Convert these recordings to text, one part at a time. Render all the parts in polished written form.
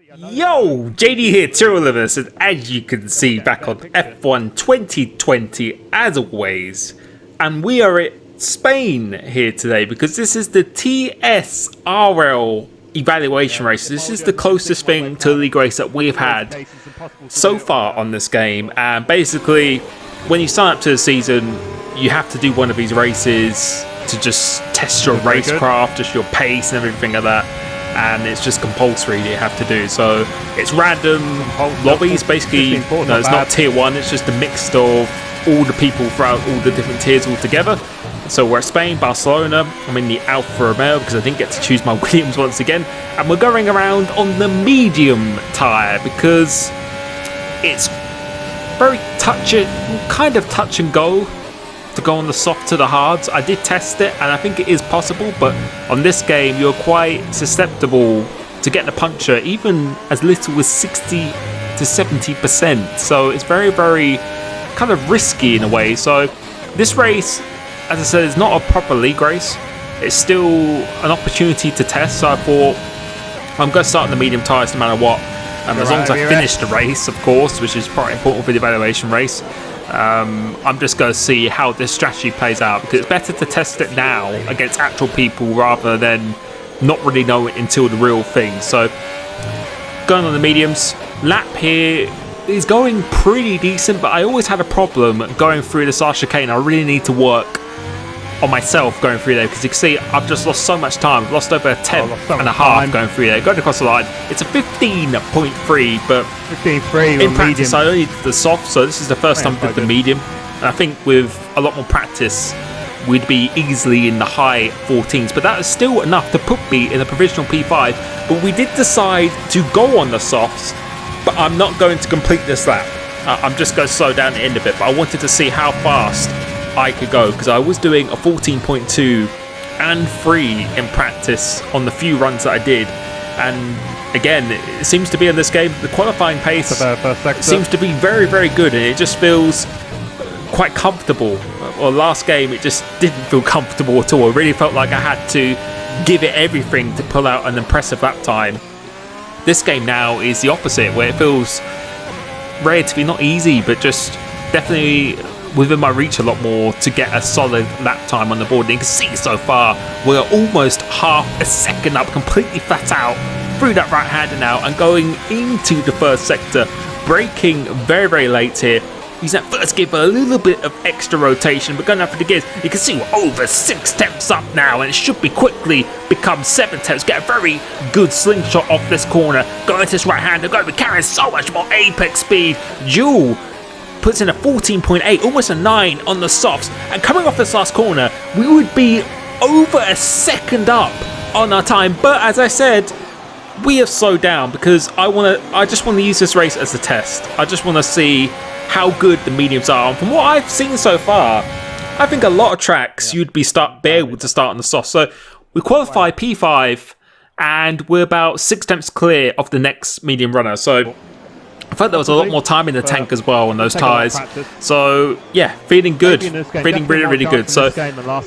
Yo, JD here, Limitless, and as you can see back on F1 2020 as always, and we are at Spain here today because this is the TSRL evaluation race. This is the closest thing to a league race that we've had so far on this game, and basically when you sign up to the season you have to do one of these races to just test your racecraft, just your pace and everything like that. And it's just compulsory that you have to do. So it's random lobbies, basically. No, it's not tier 1, it's just a mix of all the people throughout all the different tiers all together. So we're at Spain, Barcelona. I'm in the Alfa Romeo because I didn't get to choose my Williams once again. And we're going around on the medium tyre because it's very kind of touch and go to go on the soft to the hards. I did test it and I think it is possible, but on this game you're quite susceptible to getting a puncture even as little as 60 to 70%, so it's very kind of risky in a way. So this race, as I said, is not a proper league race. It's still an opportunity to test, so I thought I'm going to start in the medium tyres no matter what, as long as I finish the race, of course, which is quite important for the evaluation race. I'm just going to see how this strategy plays out because it's better to test it now against actual people rather than not really know it until the real thing. So going on the mediums, lap here is going pretty decent, but I always had a problem going through this last chicane. I really need to work on myself going through there because you can see I've just lost so much time. I've lost over a tenth and a half going through there. Going across the line, it's a 15.3, but 15.3 in practice I only did the soft, so this is the first time I did the medium. And I think with a lot more practice we'd be easily in the high 14s, but that is still enough to put me in a provisional P5. But we did decide to go on the softs, but I'm not going to complete this lap. I'm just going to slow down the end of it, but I wanted to see how fast I could go because I was doing a 14.2 and 3 in practice on the few runs that I did. And again, it seems to be in this game the qualifying pace seems to be very good, and it just feels quite comfortable. Well, last game it just didn't feel comfortable at all. I really felt like I had to give it everything to pull out an impressive lap time. This game now is the opposite, where it feels relatively not easy, but just definitely within my reach a lot more to get a solid lap time on the board. And you can see so far we're almost half a second up, completely flat out through that right hander now and going into the first sector, braking very late here. Using that first gear for a little bit of extra rotation, but going after the gears, you can see we're over 6 tenths up now, and it should be quickly become 7 tenths. Get a very good slingshot off this corner, going to this right hander, going to be carrying so much more apex speed. Jewel puts in a 14.8, almost a 9 on the softs, and coming off this last corner we would be over a second up on our time. But as I said, we have slowed down because I just want to use this race as a test. I just want to see how good the mediums are, and from what I've seen so far I think a lot of tracks you'd be able to start on the soft. So we qualify P5 and we're about 6 tenths clear of the next medium runner, so I felt there was a lot more time in the tank as well on those tyres. So yeah, feeling good, feeling really good. So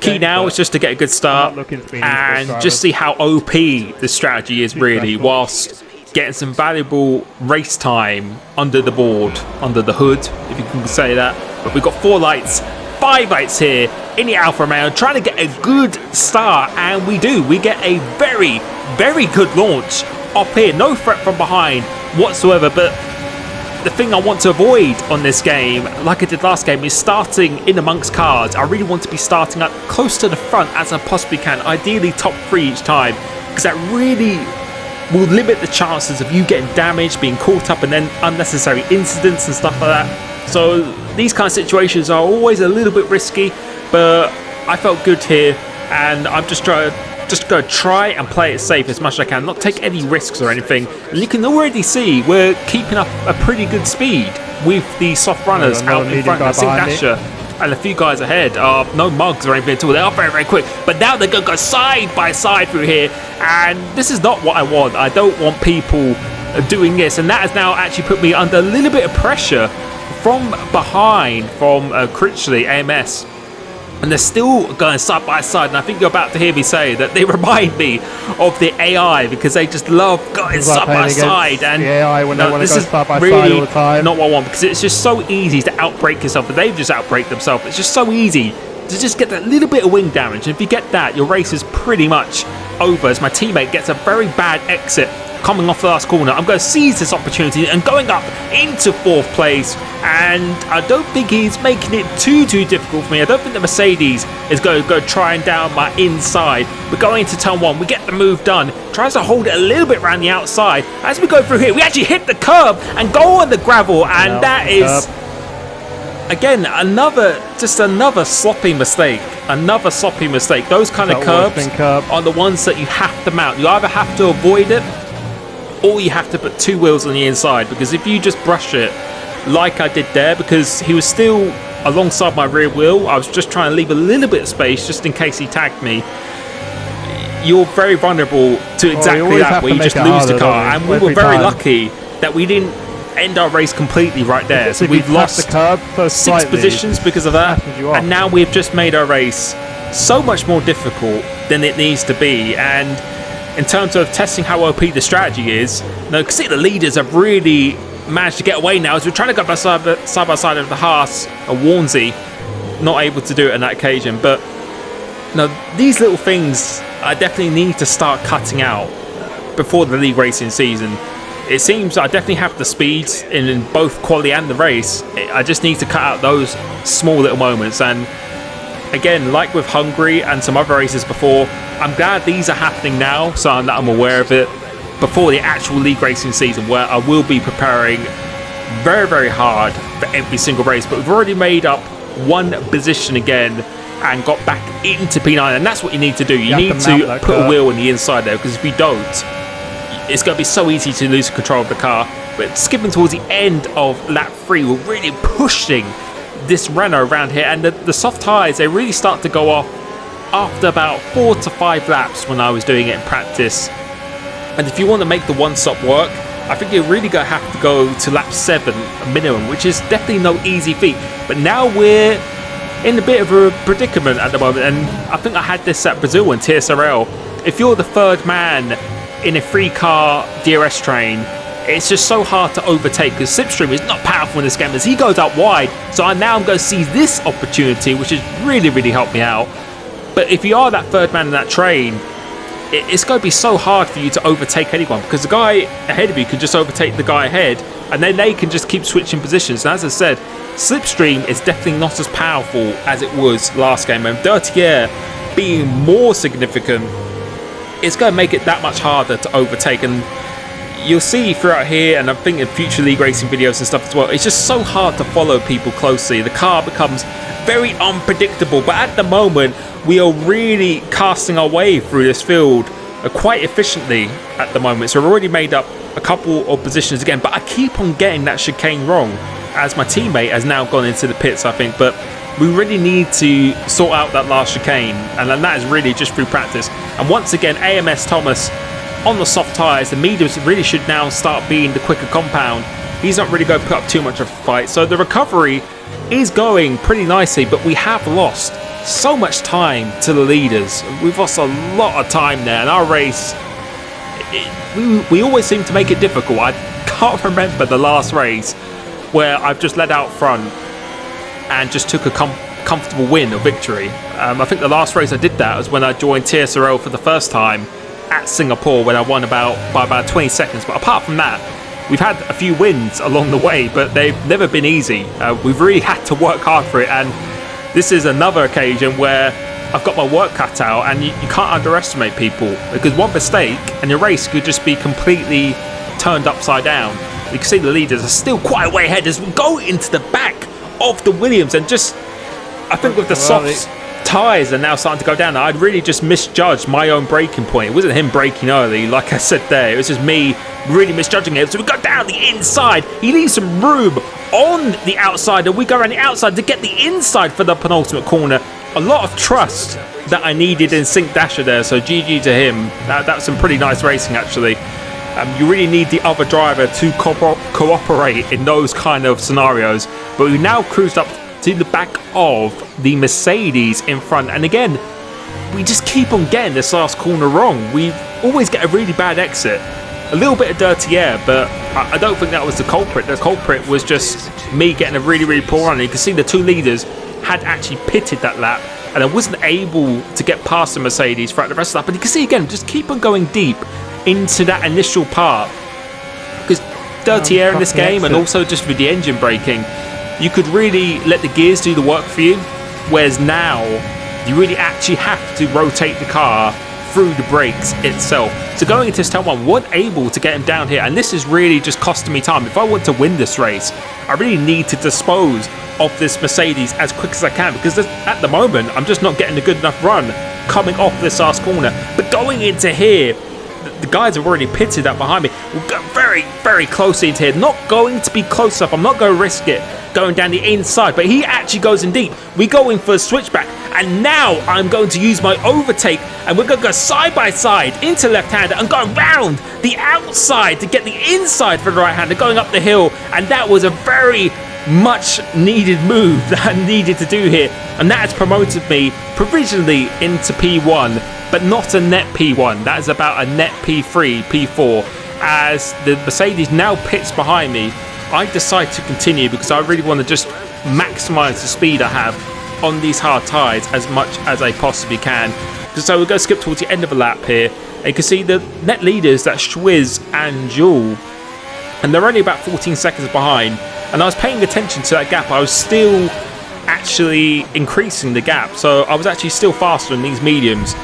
key now is just to get a good start and just see how OP this strategy is really, whilst getting some valuable race time under the board, under the hood, if you can say that. But we've got 4 lights, 5 lights here in the Alfa Romeo, trying to get a good start, and we do. We get a very good launch up here. No threat from behind whatsoever, but the thing I want to avoid on this game, like I did last game, is starting in amongst cars. I really want to be starting up close to the front as I possibly can, ideally top 3 each time, because that really will limit the chances of you getting damaged, being caught up, and then unnecessary incidents and stuff like that. So these kind of situations are always a little bit risky, but I felt good here, and I'm just going to try and play it safe as much as I can, not take any risks or anything. And you can already see we're keeping up a pretty good speed with the soft runners out in front. I think Dasher and a few guys ahead are no mugs or anything at all. They are very quick, but now they're going to go side by side through here, and this is not what I want. I don't want people doing this, and that has now actually put me under a little bit of pressure from behind from Critchley AMS. and they're still going side by side, and I think you're about to hear me say that they remind me of the AI, because they just love going side by side, and the AI when they want to go side by really side all the time. Not what I want, because it's just so easy to outbrake yourself, and they've just outbraked themselves. It's just so easy to just get that little bit of wing damage, and if you get that, your race is pretty much over, as my teammate gets a very bad exit coming off the last corner. I'm going to seize this opportunity and going up into 4th place, and I don't think he's making it too difficult for me. I don't think the Mercedes is going to go trying down my inside. We're going into turn 1, we get the move done, tries to hold it a little bit around the outside. As we go through here, we actually hit the curb and go on the gravel, and that is again another sloppy mistake. Those kind of curbs are the ones that you have to mount. You either have to avoid it, or you have to put 2 wheels on the inside, because if you just brush it like I did there, because he was still alongside my rear wheel, I was just trying to leave a little bit of space just in case he tagged me, you're very vulnerable to exactly that, where you just lose the car. And we were very lucky that we didn't end our race completely right there, so we've lost the curb 6 positions because of that, and now we've just made our race so much more difficult than it needs to be. And in terms of testing how OP the strategy is, you can see the leaders have really managed to get away now, as we're trying to go side by side of the Haas, a Warnsey, not able to do it on that occasion. But these little things I definitely need to start cutting out before the league racing season. It seems I definitely have the speed in both quali and the race. I just need to cut out those small little moments. And again, like with Hungary and some other races before, I'm glad these are happening now, so that I'm aware of it before the actual league racing season, where I will be preparing very, very hard for every single race. But we've already made up 1 position again and got back into P9, and that's what you need to do. You need to put a wheel on the inside there, because if you don't, it's going to be so easy to lose control of the car. But skipping towards the end of lap 3, we're really pushing this Renault around here, and the soft tyres, they really start to go off after about 4 to 5 laps when I was doing it in practice. And if you want to make the one stop work, I think you're really going to have to go to lap 7 minimum, which is definitely no easy feat. But now we're in a bit of a predicament at the moment, and I think I had this at Brazil and TSRL. If you're the 3rd man in a 3-car DRS train, it's just so hard to overtake, because Slipstream is not powerful in this game as he goes out wide. So I'm going to seize this opportunity, which has really helped me out. But if you are that 3rd man in that train, it's going to be so hard for you to overtake anyone, because the guy ahead of you can just overtake the guy ahead, and then they can just keep switching positions. And as I said, Slipstream is definitely not as powerful as it was last game, and Dirty Air being more significant, it's going to make it that much harder to overtake. And you'll see throughout here, and I'm thinking future league racing videos and stuff as well, it's just so hard to follow people closely. The car becomes very unpredictable, but at the moment we are really casting our way through this field quite efficiently at the moment. So we've already made up a couple of positions again, but I keep on getting that chicane wrong, as my teammate has now gone into the pits, I think. But we really need to sort out that last chicane, and then that is really just through practice. And once again, AMS Thomas on the soft tyres. The mediums really should now start being the quicker compound. He's not really going to put up too much of a fight, so the recovery is going pretty nicely, but we have lost so much time to the leaders. We've lost a lot of time there, and our race, we always seem to make it difficult. I can't remember the last race where I've just led out front and just took a comfortable win or victory. I think the last race I did that was when I joined TSRL for the first time at Singapore, when I won by about 20 seconds. But apart from that, we've had a few wins along the way, but they've never been easy. We've really had to work hard for it, and this is another occasion where I've got my work cut out, and you can't underestimate people, because one mistake and your race could just be completely turned upside down. You can see the leaders are still quite a way ahead as we go into the back of the Williams, and just, I think with the soft tyres are now starting to go down, I'd really just misjudged my own braking point. It wasn't him braking early, like I said there, it was just me really misjudging it. So we go down the inside, he leaves some room on the outside, and we go around the outside to get the inside for the penultimate corner. A lot of trust that I needed in Sync Dasher there, so GG to him. That's some pretty nice racing actually. You really need the other driver to cooperate in those kind of scenarios. But we've now cruised up to the back of the Mercedes in front. And again, we just keep on getting this last corner wrong. We always get a really bad exit. A little bit of dirty air, but I don't think that was the culprit. The culprit was just me getting a really, really poor run. And you can see the 2 leaders had actually pitted that lap, and I wasn't able to get past the Mercedes throughout the rest of the lap. But you can see again, just keep on going deep into that initial part, because dirty air in this game, and also just with the engine braking, you could really let the gears do the work for you, whereas now you really actually have to rotate the car through the brakes itself. So going into turn 1, weren't able to get him down here, and this is really just costing me time. If I want to win this race, I really need to dispose of this Mercedes as quick as I can, because at the moment I'm just not getting a good enough run coming off this last corner. But going into here, the guys have already pitted up behind me. We'll go very, very close into here. Not going to be close enough. I'm not going to risk it going down the inside, but he actually goes in deep. We go in for a switchback, and now I'm going to use my overtake, and we're going to go side by side into left-hander and go around the outside to get the inside for the right-hander going up the hill. And that was a very much needed move that I needed to do here, and that has promoted me provisionally into P1, but not a net P1. That is about a net P3, P4. As the Mercedes now pits behind me, I decide to continue because I really want to just maximize the speed I have on these hard tyres as much as I possibly can. So we're going to skip towards the end of the lap here, and you can see the net leaders, that's Schwiz and Joule, and they're only about 14 seconds behind. And I was paying attention to that gap. I was still actually increasing the gap, so I was actually still faster in these mediums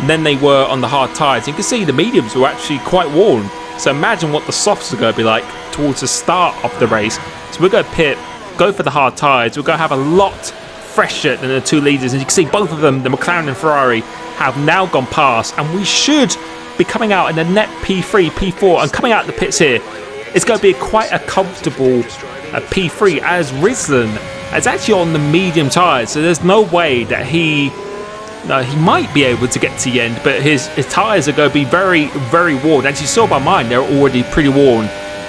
than they were on the hard tyres. You can see the mediums were actually quite worn, so imagine what the softs are going to be like towards the start of the race. So we're going to pit, go for the hard tyres. We're going to have a lot fresher than the 2 leaders, and you can see both of them, the McLaren and Ferrari, have now gone past, and we should be coming out in a net P3, P4, and coming out the pits here, it's going to be quite a comfortable P3, as Rislan is actually on the medium tyres, so there's no way that he might be able to get to the end, but his tyres are going to be very, very worn. As you saw by mine, they're already pretty worn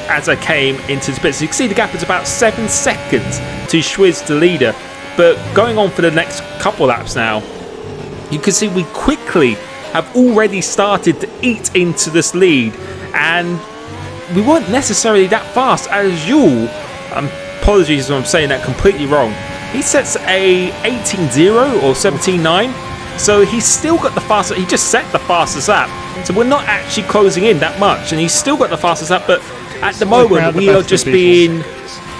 as I came into the pits. So you can see the gap is about 7 seconds to Schwiz, the leader. But going on for the next couple laps now, you can see we quickly have already started to eat into this lead, and we weren't necessarily that fast. As Joule, apologies if I'm saying that completely wrong, he sets a 18.0 or 17.9, so he's still got the fastest. He just set the fastest lap, so we're not actually closing in that much, and he's still got the fastest lap. But at the moment we are just being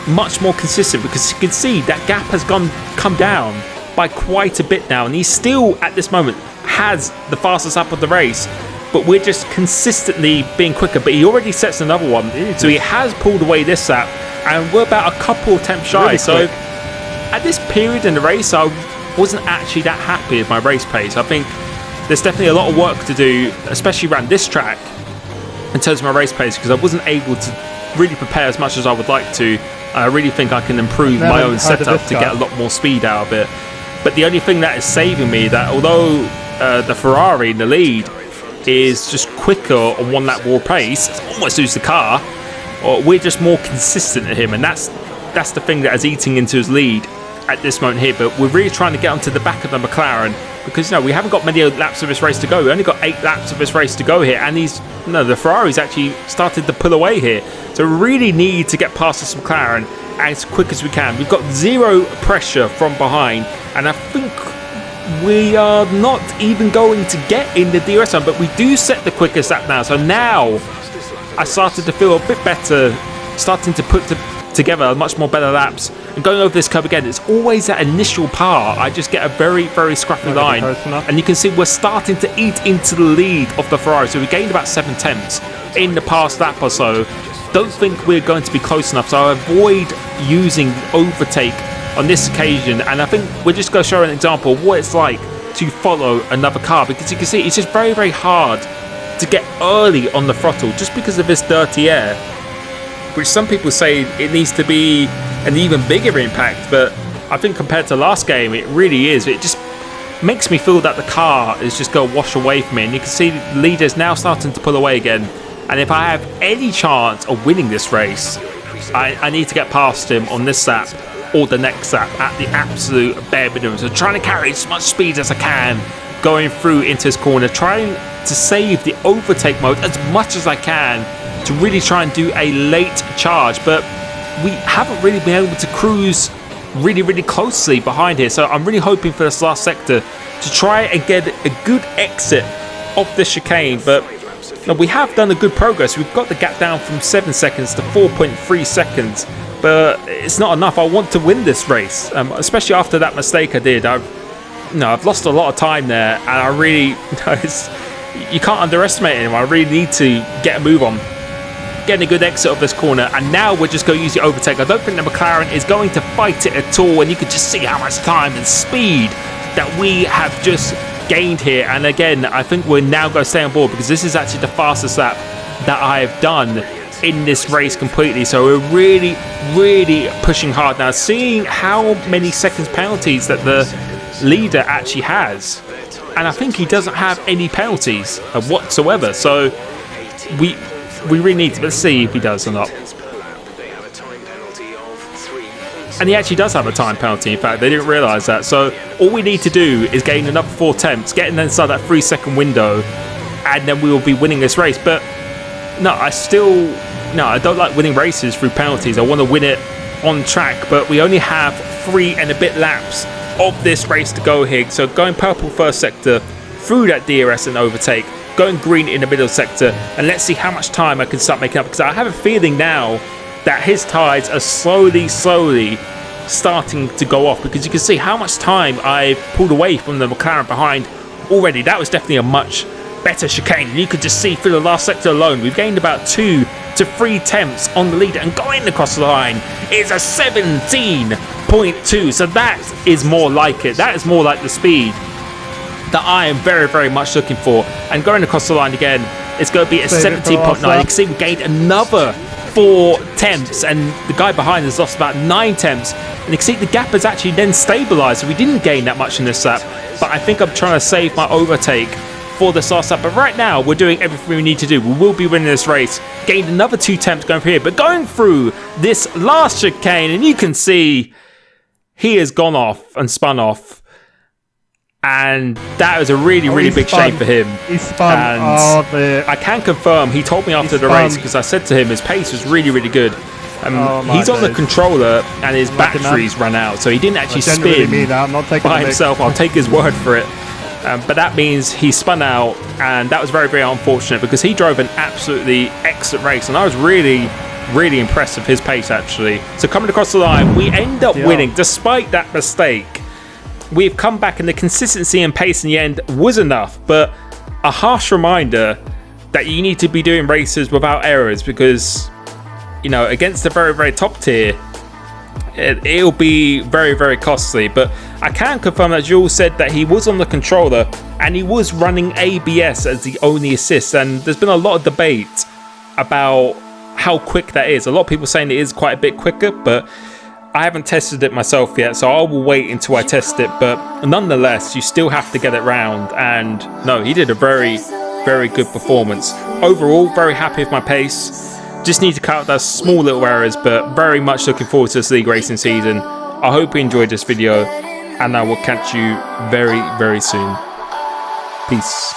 much more consistent, because you can see that gap has come down by quite a bit now, and he still at this moment has the fastest lap of the race, but we're just consistently being quicker. But he already sets another one, so he has pulled away this lap, and we're about a couple attempts shy. Really so at this period in the race, I wasn't actually that happy with my race pace. I think there's definitely a lot of work to do, especially around this track, in terms of my race pace, because I wasn't able to really prepare as much as I would like to. I really think I can improve my own setup to get a lot more speed out of it. But the only thing that is saving me, that although the Ferrari in the lead is just quicker on 1 lap more pace, it's almost lose the car, or we're just more consistent at him, and that's the thing that is eating into his lead at this moment here. But we're really trying to get onto the back of the McLaren, because we haven't got many laps of this race to go. We only got 8 laps of this race to go here, and the Ferrari's actually started to pull away here. So we really need to get past this McLaren as quick as we can. We've got 0 pressure from behind, and I think we are not even going to get in the DRS zone, but we do set the quickest lap now. So now I started to feel a bit better, starting to put together much more better laps. And going over this curve again, it's always that initial part. I just get a very, very scruffy line, and you can see we're starting to eat into the lead of the Ferrari. So we gained about 7 tenths in the past lap or so. Don't think we're going to be close enough, so I avoid using overtake on this occasion, and I think we're just going to show an example of what it's like to follow another car, because you can see it's just very, very hard to get early on the throttle just because of this dirty air, which some people say it needs to be an even bigger impact, but I think compared to last game it really is. It just makes me feel that the car is just going to wash away from me, and you can see the leaders now starting to pull away again. And if I have any chance of winning this race, I need to get past him on this lap or the next lap at the absolute bare minimum. So trying to carry as much speed as I can going through into his corner, trying to save the overtake mode as much as I can to really try and do a late charge, but we haven't really been able to cruise really closely behind here. So I'm really hoping for this last sector to try and get a good exit of the chicane, but we have done a good progress. We've got the gap down from 7 seconds to 4.3 seconds, but it's not enough. I want to win this race, especially after that mistake I did. I've lost a lot of time there, and I really, you can't underestimate him. I really need to get a move on, getting a good exit of this corner, and now we're just going to use the overtake. I don't think the McLaren is going to fight it at all, and you can just see how much time and speed that we have just gained here. And again, I think we're now going to stay on board because this is actually the fastest lap that I have done in this race completely. So we're really pushing hard now, seeing how many seconds penalties that the leader actually has, and I think he doesn't have any penalties whatsoever. So we really need to, let's see if he does or not. And he actually does have a time penalty. In fact, they didn't realise that. So all we need to do is gain another 4 attempts, get inside that 3-second window, and then we will be winning this race. But no, I don't like winning races through penalties. I want to win it on track, but we only have 3 and a bit laps of this race to go here. So going purple first sector, through that DRS and overtake, going green in the middle sector, and let's see how much time I can start making up, because I have a feeling now that his tides are slowly starting to go off, because you can see how much time I've pulled away from the McLaren behind already. That was definitely a much better chicane, and you could just see through the last sector alone we've gained about 2 to 3 tenths on the leader, and going across the line is a 17.2. so that is more like it. That is more like the speed that I am very much looking for. And going across the line again, it's going to be a 17.9. You can see we gained another 4 tenths, and the guy behind has lost about 9 tenths, and you can see the gap has actually then stabilized. So we didn't gain that much in this lap, but I think I'm trying to save my overtake for this last lap. But right now we're doing everything we need to do. We will be winning this race. Gained another 2 tenths going through here, but going through this last chicane, and you can see he has gone off and spun off, and that was a really big shame for him. He spun. And I can confirm, he told me after the race, because I said to him his pace was really good. He's on the controller and his batteries ran out, so he didn't actually spin by himself. I'll take his word for it. But that means he spun out, and that was very unfortunate, because he drove an absolutely excellent race, and I was really impressed with his pace actually. So coming across the line, we end up winning despite that mistake. We've come back, and the consistency and pace in the end was enough, but a harsh reminder that you need to be doing races without errors, because against the very top tier, it'll be very costly. But I can confirm that Jules said that he was on the controller and he was running ABS as the only assist, and there's been a lot of debate about how quick that is. A lot of people saying it is quite a bit quicker, but I haven't tested it myself yet, so I will wait until I test it. But nonetheless, you still have to get it round, and no, he did a very good performance. Overall, very happy with my pace. Just need to cut out those small little errors, but very much looking forward to this league racing season. I hope you enjoyed this video, and I will catch you very soon. Peace.